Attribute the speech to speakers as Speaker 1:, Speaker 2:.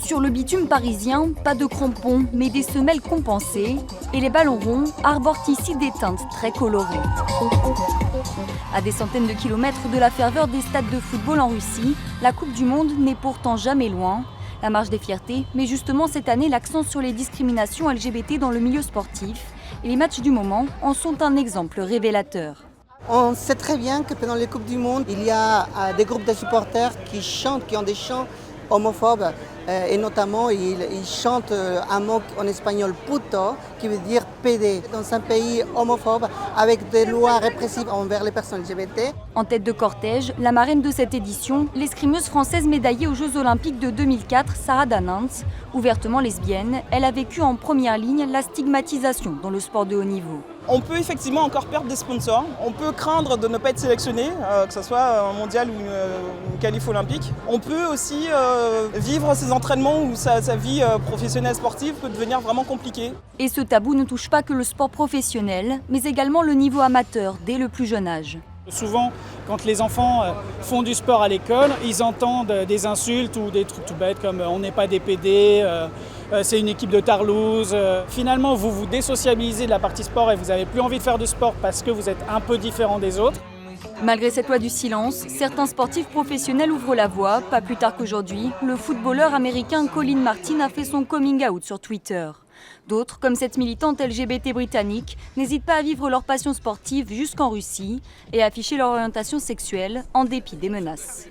Speaker 1: Sur le bitume parisien, pas de crampons, mais des semelles compensées. Et les ballons ronds arborent ici des teintes très colorées. À des centaines de kilomètres de la ferveur des stades de football en Russie, la Coupe du Monde n'est pourtant jamais loin. La marche des fiertés met justement cette année l'accent sur les discriminations LGBT dans le milieu sportif. Et les matchs du moment en sont un exemple révélateur.
Speaker 2: On sait très bien que pendant les Coupes du Monde, il y a des groupes de supporters qui chantent, qui ont des chants homophobes. Et notamment, ils chantent un mot en espagnol puto, qui veut dire PD. Dans un pays homophobe, avec des lois répressives envers les personnes LGBT.
Speaker 1: En tête de cortège, la marraine de cette édition, l'escrimeuse française médaillée aux Jeux Olympiques de 2004, Sarah Danantz. Ouvertement lesbienne, elle a vécu en première ligne la stigmatisation dans le sport de haut niveau.
Speaker 3: On peut effectivement encore perdre des sponsors, on peut craindre de ne pas être sélectionné, que ce soit un mondial ou une qualif olympique. On peut aussi vivre ses entraînements ou sa vie professionnelle sportive peut devenir vraiment compliquée.
Speaker 1: Et ce tabou ne touche pas que le sport professionnel, mais également le niveau amateur dès le plus jeune âge.
Speaker 4: Souvent, quand les enfants font du sport à l'école, ils entendent des insultes ou des trucs tout bêtes comme « on n'est pas des PD », c'est une équipe de tarlouse. Finalement, vous vous désociabilisez de la partie sport et vous n'avez plus envie de faire du sport parce que vous êtes un peu différent des autres.
Speaker 1: Malgré cette loi du silence, certains sportifs professionnels ouvrent la voie. Pas plus tard qu'aujourd'hui, le footballeur américain Colin Martin a fait son coming out sur Twitter. D'autres, comme cette militante LGBT britannique, n'hésitent pas à vivre leur passion sportive jusqu'en Russie et à afficher leur orientation sexuelle en dépit des menaces.